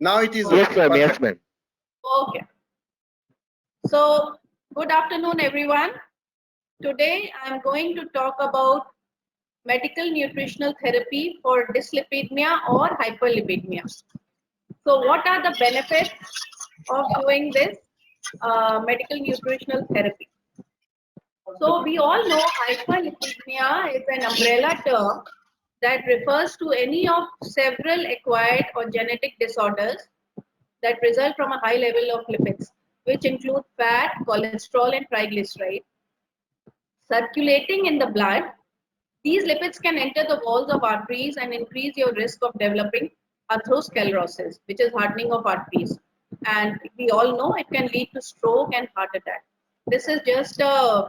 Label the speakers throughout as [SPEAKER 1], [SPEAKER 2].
[SPEAKER 1] Now it is
[SPEAKER 2] Yes, ma'am. Yes,
[SPEAKER 1] perfect.
[SPEAKER 2] ma'am.
[SPEAKER 3] Okay. So, good afternoon, everyone. Today, I'm going to talk about medical nutritional therapy for dyslipidemia or hyperlipidemia. So, what are the benefits of doing this medical nutritional therapy? So, we all know hyperlipidemia is an umbrella term that refers to any of several acquired or genetic disorders that result from a high level of lipids, which include fat, cholesterol, and triglyceride circulating in the blood. These lipids can enter the walls of arteries and increase your risk of developing atherosclerosis, which is hardening of arteries. And we all know it can lead to stroke and heart attack. This is just a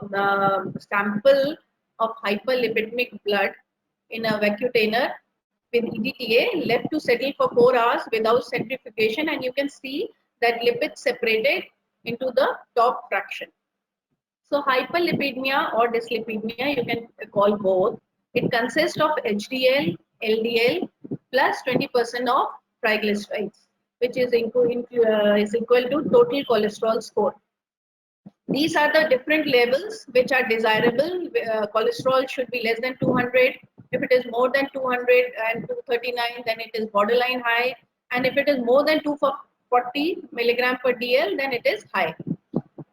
[SPEAKER 3] sample of hyperlipidemic blood in a vacutainer with EDTA left to settle for 4 hours without centrifugation, and you can see that lipids separated into the top fraction. So hyperlipidemia or dyslipidemia, you can call both. It consists of HDL, LDL plus 20% of triglycerides, which is equal to total cholesterol score. These are the different levels which are desirable. Cholesterol should be less than 200. If it is more than 200 and 239, then it is borderline high. And if it is more than 240 milligram per DL, then it is high.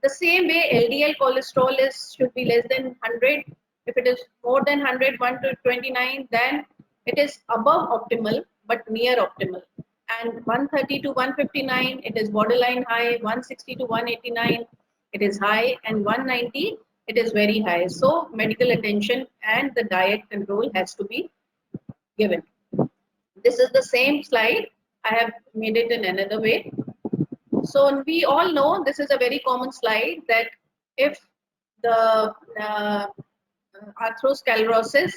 [SPEAKER 3] The same way, LDL cholesterol should be less than 100. If it is more than 100, 1 to 29, then it is above optimal but near optimal. And 130 to 159, it is borderline high. 160 to 189, it is high. And 190, it is very high. So medical attention and the diet control has to be given. This is the same slide. I have made it in another way. So we all know this is a very common slide that if the atherosclerosis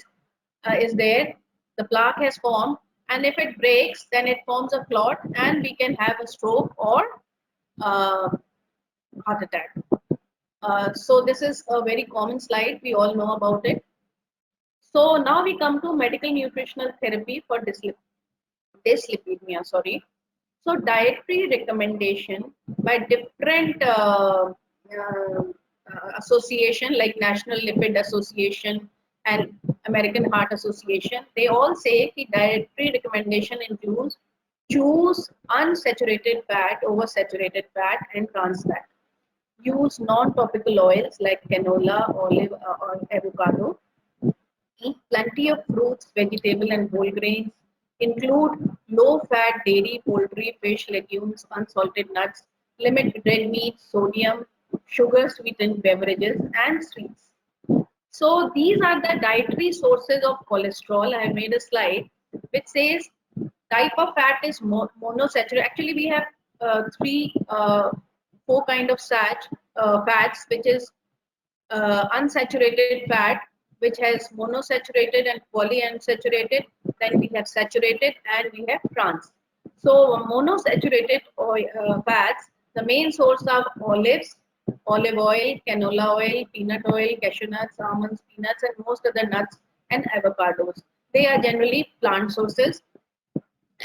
[SPEAKER 3] is there, the plaque has formed, and if it breaks, then it forms a clot, and we can have a stroke or heart attack. So this is a very common slide. We all know about it. So now we come to medical nutritional therapy for dyslipidemia. Sorry. So dietary recommendation by different association like National Lipid Association and American Heart Association, they all say the dietary recommendation includes choose unsaturated fat over saturated fat and trans fat. Use non-topical oils like canola, olive, or avocado. Eat plenty of fruits, vegetable, and whole grains. Include low-fat dairy, poultry, fish, legumes, unsalted nuts. Limit red meat, sodium, sugar-sweetened beverages, and sweets. So these are the dietary sources of cholesterol. I have made a slide which says type of fat is monosaturated. Actually, we have four kind of fats, which is unsaturated fat, which has monosaturated and polyunsaturated. Then we have saturated and we have trans. So monosaturated fats, the main source are olives, olive oil, canola oil, peanut oil, cashew nuts, almonds, peanuts, and most other nuts and avocados. They are generally plant sources,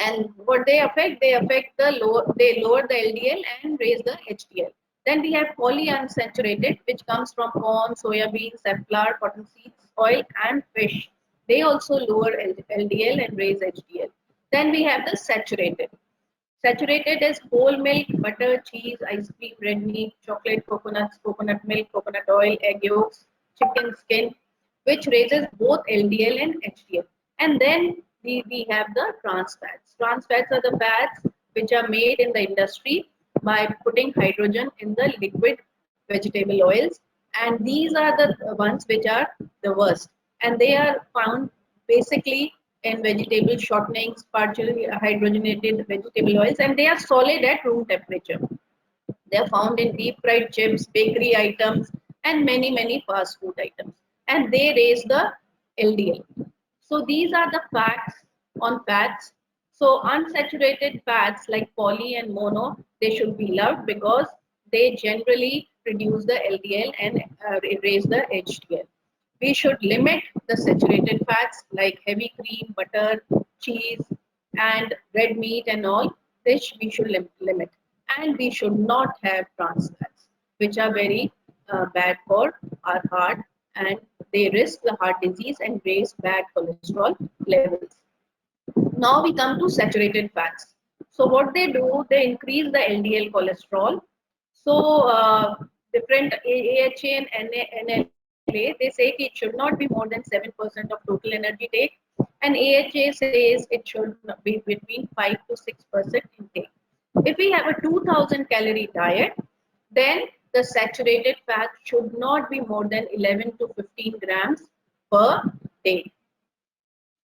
[SPEAKER 3] and what they affect they lower the LDL and raise the HDL. Then we have polyunsaturated, which comes from corn, soybean, safflower, cotton seeds, oil, and fish. They also lower LDL and raise HDL. Then we have the saturated. Saturated is whole milk, butter, cheese, ice cream, red meat, chocolate, coconuts, coconut milk, coconut oil, egg yolks, chicken skin, which raises both LDL and HDL. And then we have the trans fats. Trans fats are the fats which are made in the industry by putting hydrogen in the liquid vegetable oils. And these are the ones which are the worst. And they are found basically in vegetable shortenings, partially hydrogenated vegetable oils, and they are solid at room temperature. They are found in deep fried chips, bakery items, and many fast food items. And they raise the LDL. So these are the facts on fats. So unsaturated fats like poly and mono, they should be loved because they generally reduce the LDL and raise the HDL. We should limit the saturated fats like heavy cream, butter, cheese, and red meat and all. This we should limit, and we should not have trans fats, which are very bad for our heart, and they risk the heart disease and raise bad cholesterol levels. Now we come to saturated fats. So what they do, they increase the LDL cholesterol. So different AHA and NLA, they say it should not be more than 7% of total energy take, and AHA says it should be between 5 to 6% intake. If we have a 2000 calorie diet, then the saturated fat should not be more than 11 to 15 grams per day.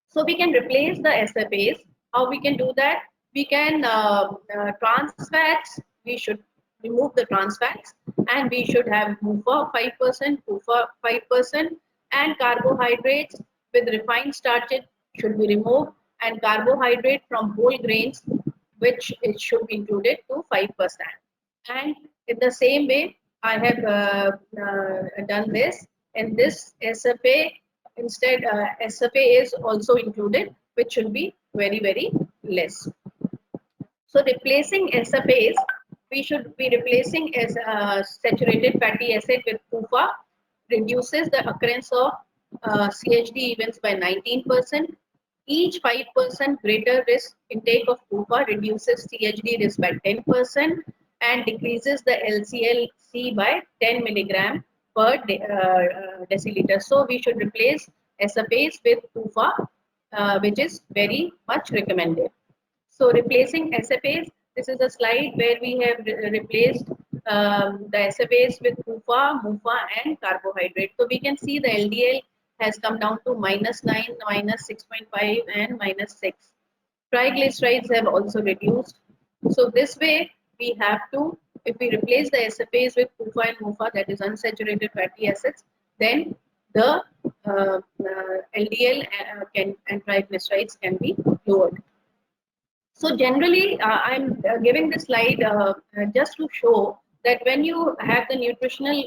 [SPEAKER 3] So we can replace the SFAs. How we can do that? We can trans fats. We should remove the trans fats, and we should have MUFA 5%, PUFA 5%, and carbohydrates with refined starches should be removed, and carbohydrate from whole grains, which it should be included to 5%. And in the same way, I have done this. In this SFA, instead SFA is also included, which should be very less. So replacing SFAs, we should be replacing as saturated fatty acid with PUFA, reduces the occurrence of CHD events by 19%. Each 5% greater risk intake of PUFA reduces CHD risk by 10% and decreases the LCLC by 10 milligram per deciliter. So we should replace SFAs with PUFA, which is very much recommended. So replacing SFAs, this is a slide where we have replaced the SFAs with PUFA, MUFA and carbohydrate. So we can see the LDL has come down to -9, -6.5 and -6. Triglycerides have also reduced. So this way we have to, if we replace the SFAs with PUFA and MUFA, that is unsaturated fatty acids, then the LDL and triglycerides can be lowered. So generally, I'm giving this slide just to show that when you have the nutritional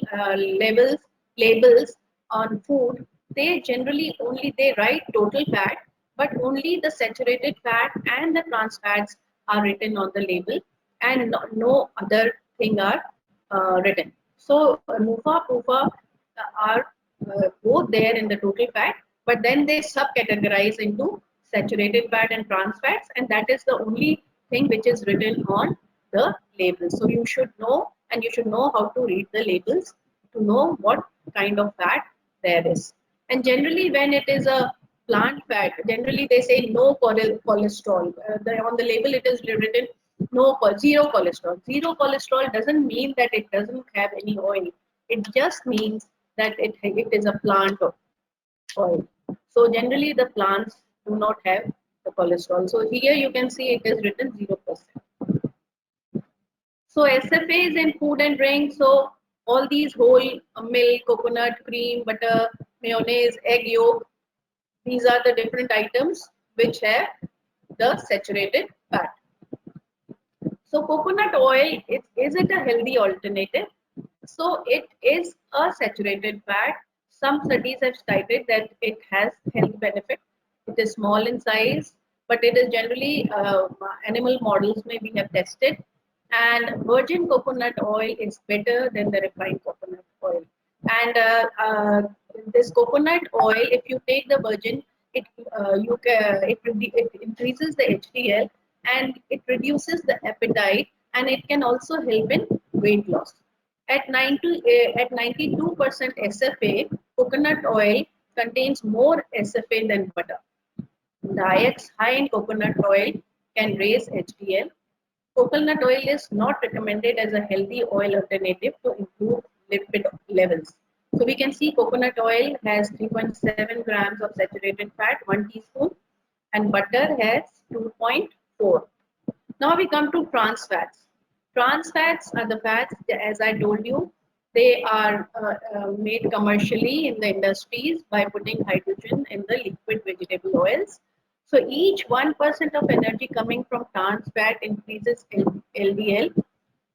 [SPEAKER 3] labels on food, they generally only they write total fat, but only the saturated fat and the trans fats are written on the label, and no other thing are written. So MUFA, PUFA are both there in the total fat, but then they subcategorize into saturated fat and trans fats, and that is the only thing which is written on the label. So you should know, and you should know how to read the labels to know what kind of fat there is. And generally when it is a plant fat, generally they say no cholesterol. On the label it is written zero cholesterol. Zero cholesterol doesn't mean that it doesn't have any oil. It just means that it is a plant oil. So generally the plants do not have the cholesterol. So here you can see it is written 0%. So SFAs in food and drink. So all these whole milk, coconut, cream, butter, mayonnaise, egg yolk, these are the different items which have the saturated fat. So coconut oil, is it a healthy alternative? So it is a saturated fat. Some studies have cited that it has health benefit. It is small in size, but it is generally animal models may we have tested. And virgin coconut oil is better than the refined coconut oil. And this coconut oil, if you take the virgin, it increases the HDL and it reduces the appetite, and it can also help in weight loss. At 92% SFA, coconut oil contains more SFA than butter. Diets high in coconut oil can raise HDL. Coconut oil is not recommended as a healthy oil alternative to improve lipid levels. So we can see coconut oil has 3.7 grams of saturated fat, 1 teaspoon, and butter has 2.4. Now we come to trans fats. Trans fats are the fats, as I told you, they are made commercially in the industries by putting hydrogen in the liquid vegetable oils. So each 1% of energy coming from trans fat increases LDL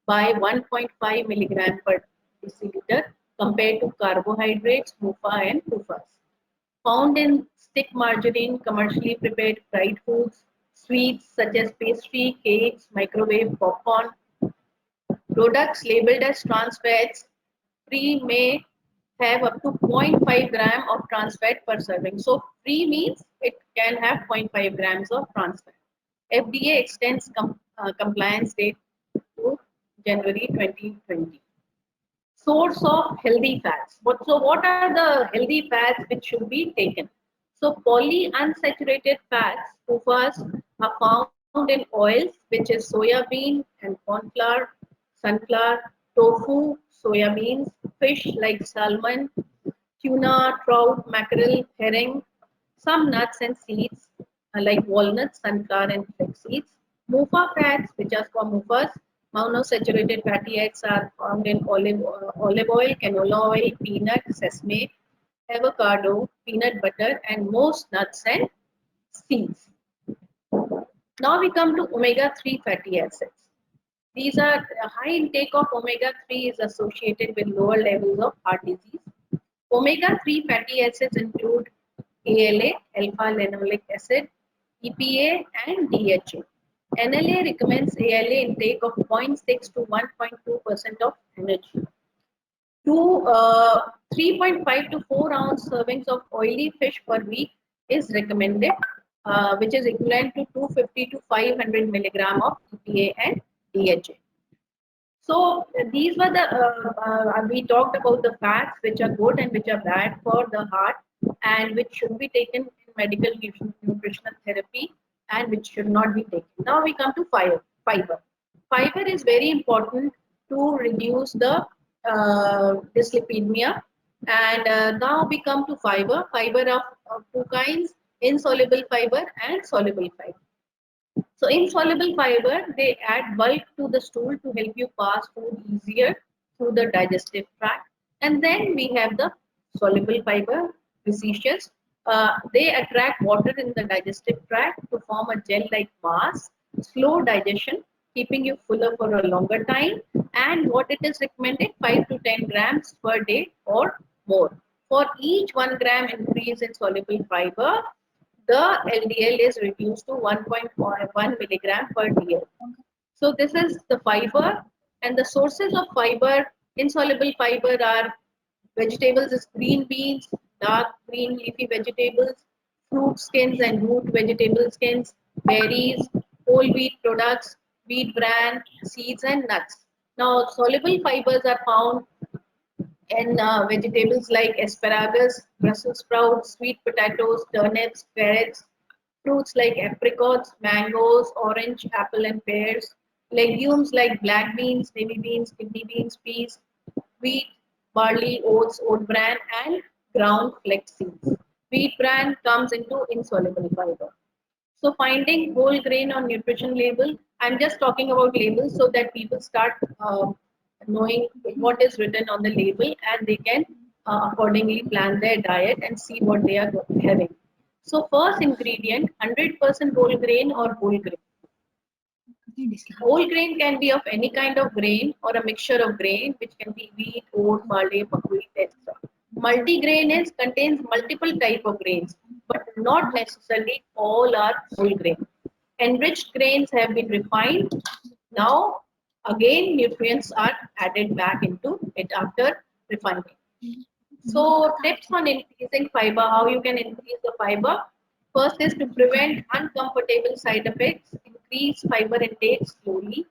[SPEAKER 3] by 1.5 milligram per deciliter compared to carbohydrates, MUFA and PUFAs. Found in stick margarine, commercially prepared fried foods, sweets such as pastry, cakes, microwave, popcorn. Products labeled as trans fats free may have up to zero point 0.5 gram of trans fat per serving. So free means it can have zero point 0.5 grams of trans fat. FDA extends compliance date to January 2020. Source of healthy fats. What are the healthy fats which should be taken? So polyunsaturated fats, PUFAs, are found in oils, which is soya bean and corn flour, sunflower, tofu, soya beans, fish like salmon, tuna, trout, mackerel, herring, some nuts and seeds like walnuts, sunflower, and flax seeds. MUFA fats, which are called MUFAs, monounsaturated fatty acids, are found in olive oil, canola oil, peanut, sesame, avocado, peanut butter, and most nuts and seeds. Now we come to omega-3 fatty acids. These are a high intake of omega-3 is associated with lower levels of heart disease. Omega-3 fatty acids include ALA, alpha-linoleic acid, EPA, and DHA. NLA recommends ALA intake of 0.6 to 1.2% of energy. 3.5 to 4 ounce servings of oily fish per week is recommended, which is equivalent to 250 to 500 milligram of EPA and DHA. So these were the we talked about the fats which are good and which are bad for the heart and which should be taken in medical nutritional therapy and which should not be taken. Now we come to fiber. Fiber is very important to reduce the dyslipidemia. And now we come to fiber. Fiber of two kinds: insoluble fiber and soluble fiber. So insoluble fiber, they add bulk to the stool to help you pass food easier through the digestive tract. And then we have the soluble fiber, viscous. They attract water in the digestive tract to form a gel-like mass, slow digestion, keeping you fuller for a longer time. And what it is recommended, 5 to 10 grams per day or more. For each 1 gram increase in soluble fiber, the LDL is reduced to 1.1 milligram per dl. So this is the fiber, and the sources of fiber, insoluble fiber, are vegetables is green beans, dark green leafy vegetables, fruit skins and root vegetable skins, berries, whole wheat products, wheat bran, seeds and nuts. Now soluble fibers are found and vegetables like asparagus, Brussels sprouts, sweet potatoes, turnips, carrots, fruits like apricots, mangoes, orange, apple, and pears, legumes like black beans, navy beans, kidney beans, peas, wheat, barley, oats, oat bran, and ground flex seeds. Wheat bran comes into insoluble fiber. So finding whole grain on nutrition label, I'm just talking about labels so that people start knowing what is written on the label and they can accordingly plan their diet and see what they are having. So first ingredient, 100% whole grain or whole grain. Whole grain can be of any kind of grain or a mixture of grain, which can be wheat, oat, barley, buckwheat, etc. Multigrain contains multiple type of grains, but not necessarily all are whole grain. Enriched grains have been refined. Now, again, nutrients are added back into it after refining. So, tips on increasing fiber, how you can increase the fiber. First is to prevent uncomfortable side effects, increase fiber intake slowly,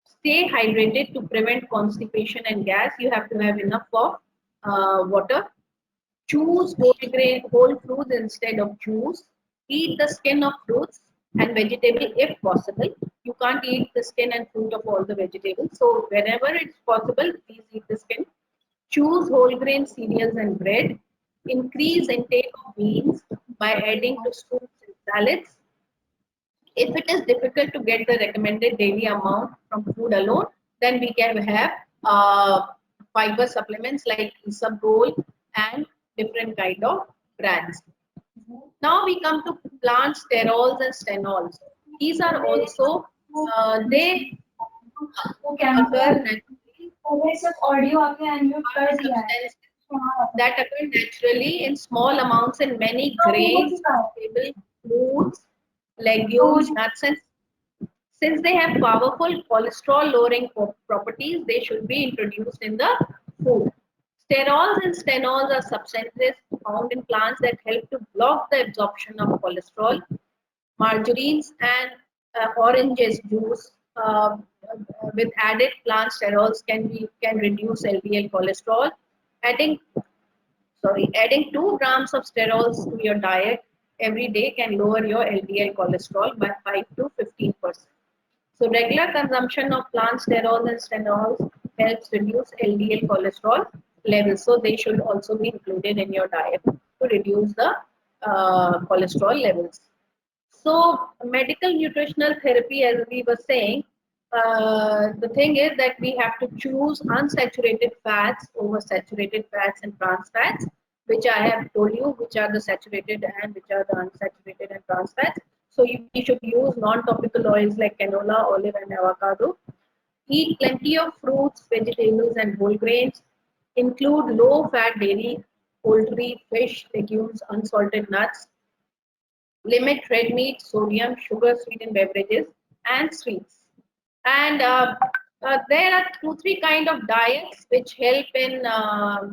[SPEAKER 3] stay hydrated to prevent constipation and gas. You have to have enough of water. Choose whole fruits instead of juice. Eat the skin of fruits and vegetable if possible. You can't eat the skin and fruit of all the vegetables. So whenever it's possible, please eat the skin. Choose whole grain cereals and bread. Increase intake of beans by adding to soups and salads. If it is difficult to get the recommended daily amount from food alone, then we can have fiber supplements like Isabgol and different kind of brands. Now we come to plant sterols and stenols. These are also they occur naturally.
[SPEAKER 1] Audio आपने unmute
[SPEAKER 3] Are
[SPEAKER 1] कर दिया है
[SPEAKER 3] substances that occur naturally in small amounts in many grains, stable foods, legumes, nuts, and since they have powerful cholesterol lowering properties, they should be introduced in the food. Sterols and stenols are substances found in plants that help to block the absorption of cholesterol. Margarines and oranges juice with added plant sterols can reduce LDL cholesterol. Adding adding 2 grams of sterols to your diet every day can lower your LDL cholesterol by 5 to 15%. So regular consumption of plant sterols and stenols helps reduce LDL cholesterol levels. So they should also be included in your diet to reduce the cholesterol levels. So medical nutritional therapy, as we were saying, the thing is that we have to choose unsaturated fats over saturated fats and trans fats, which I have told you, which are the saturated and which are the unsaturated and trans fats. So we should use non-topical oils like canola, olive, and avocado. Eat plenty of fruits, vegetables, and whole grains. Include low-fat dairy, poultry, fish, legumes, unsalted nuts. Limit red meat, sodium, sugar, sweetened beverages, and sweets. And there are 2, 3 kind of diets which help in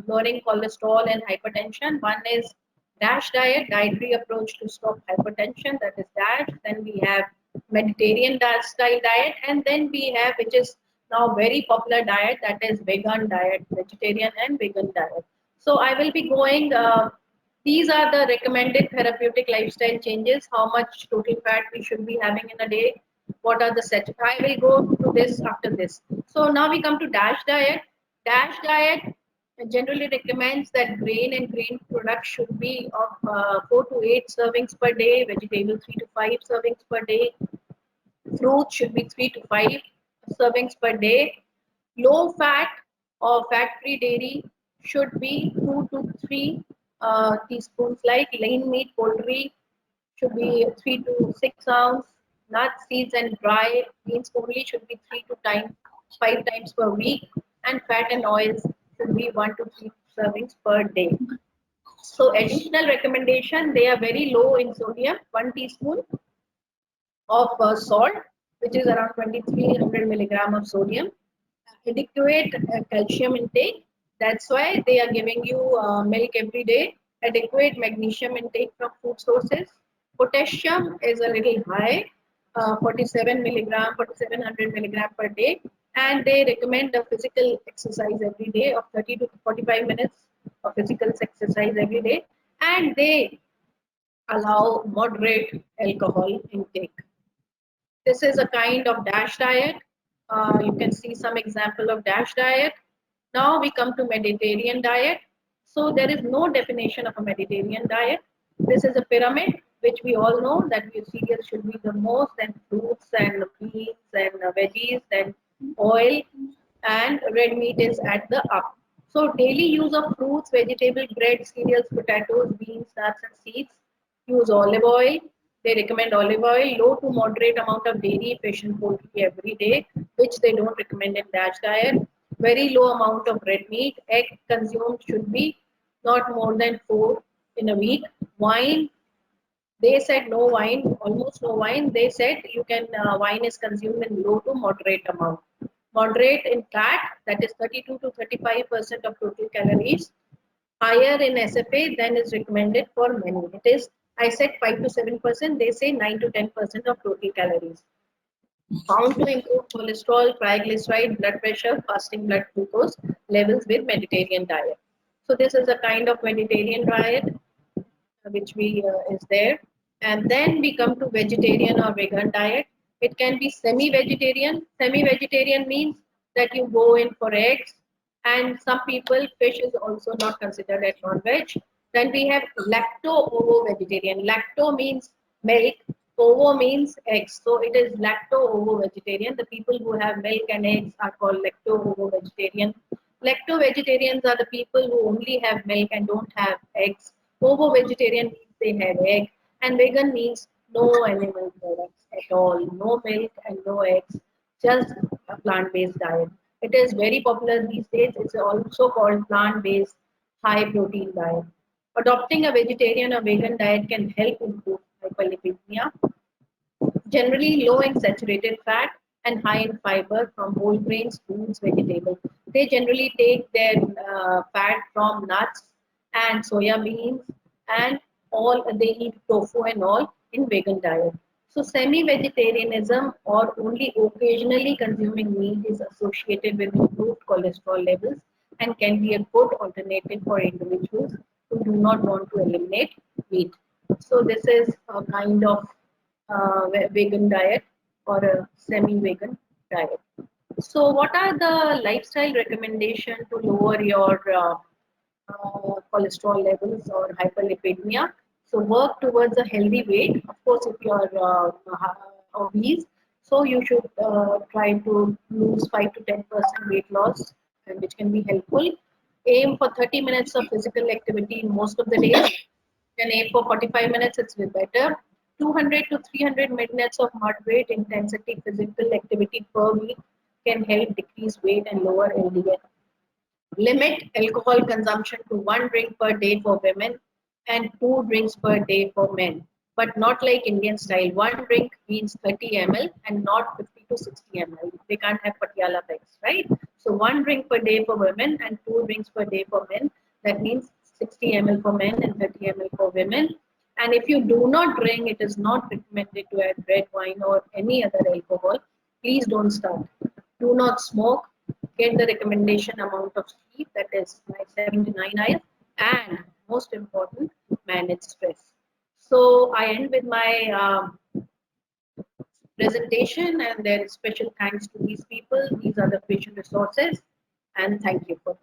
[SPEAKER 3] lowering cholesterol and hypertension. One is DASH diet, dietary approach to stop hypertension. That is DASH. Then we have Mediterranean style diet, and then we have, which is now very popular diet, that is vegan diet, vegetarian and vegan diet. So I will be going. These are the recommended therapeutic lifestyle changes. How much total fat we should be having in a day, what are the set. I will go to this after this. So now we come to DASH diet. DASH diet generally recommends that grain and grain products should be of 4 to 8 servings per day, vegetable 3 to 5 servings per day, fruit should be 3 to 5 servings per day. Low fat or fat free dairy should be 2 to 3 teaspoons, like lean meat, poultry should be 3 to 6 ounce. Nuts, seeds, and dry beans only should be 3 to 5 times per week. And fat and oils should be 1 to 3 servings per day. So additional recommendation, they are very low in sodium, 1 teaspoon of salt, which is around 2300 milligram of sodium. Adequate calcium intake. That's why they are giving you milk every day. Adequate magnesium intake from food sources. Potassium is a little high, 47 milligram, 4700 milligram per day. And they recommend a physical exercise every day of 30 to 45 minutes of physical exercise every day. And they allow moderate alcohol intake. This is a kind of DASH diet. You can see some example of DASH diet. Now we come to Mediterranean diet. So there is no definition of a Mediterranean diet. This is a pyramid, which we all know that your cereals should be the most, and fruits and beans and veggies, then oil, and red meat is at the up. So daily use of fruits, vegetable, bread, cereals, potatoes, beans, nuts, and seeds. Use olive oil. They recommend olive oil, low to moderate amount of dairy, fish, and poultry every day, which they don't recommend in DASH diet. Very low amount of red meat. Egg consumed should be not more than 4 in a week. Wine, they said no wine, almost no wine. They said you can, wine is consumed in low to moderate amount. Moderate in fat, that is 32 to 35% of total calories. Higher in SFA than is recommended for many. It is, I said 5 to 7%, they say 9 to 10% of total calories. Found to improve cholesterol, triglyceride, blood pressure, fasting blood glucose levels with Mediterranean diet. So this is a kind of Mediterranean diet which we is there. And then we come to vegetarian or vegan diet. It can be semi-vegetarian. Semi-vegetarian means that you go in for eggs, and some people, fish is also not considered as non-veg. Then we have lacto-ovo-vegetarian. Lacto means milk, ovo means eggs. So it is lacto-ovo-vegetarian. The people who have milk and eggs are called lacto-ovo-vegetarian. Lacto-vegetarians are the people who only have milk and don't have eggs. Ovo-vegetarian means they have egg, and vegan means no animal products at all, no milk and no eggs, just a plant-based diet. It is very popular these days. It's also called plant-based high-protein diet. Adopting a vegetarian or vegan diet can help improve hyperlipidemia. generally low in saturated fat and high in fiber from whole grains, fruits, vegetables. They generally take their fat from nuts and soya beans, and all they eat tofu and all in vegan diet. So semi-vegetarianism or only occasionally consuming meat is associated with improved cholesterol levels and can be a good alternative for individuals who do not want to eliminate meat. So this is a kind of vegan diet or a semi-vegan diet. So what are the lifestyle recommendation to lower your cholesterol levels or hyperlipidemia? So work towards a healthy weight. Of course, if you are obese, so you should try to lose 5 to 10% weight loss, and which can be helpful. Aim for 30 minutes of physical activity in most of the days. Can aim for 45 minutes, it's better. 200 to 300 minutes of moderate intensity physical activity per week can help decrease weight and lower LDL. Limit alcohol consumption to 1 drink per day for women and 2 drinks per day for men, but not like Indian style. 1 drink means 30 ml and not 50 to 60 ml. They can't have Patiala bags, right? So 1 drink per day for women and 2 drinks per day for men. That means 60 ml for men and 30 ml for women. And if you do not drink, it is not recommended to add red wine or any other alcohol. Please don't start. Do not smoke. Get the recommendation amount of sleep, that is 7 to 9 hours, and most important, manage stress. So I end with my presentation, and there is special thanks to these people. These are the patient resources, and thank you for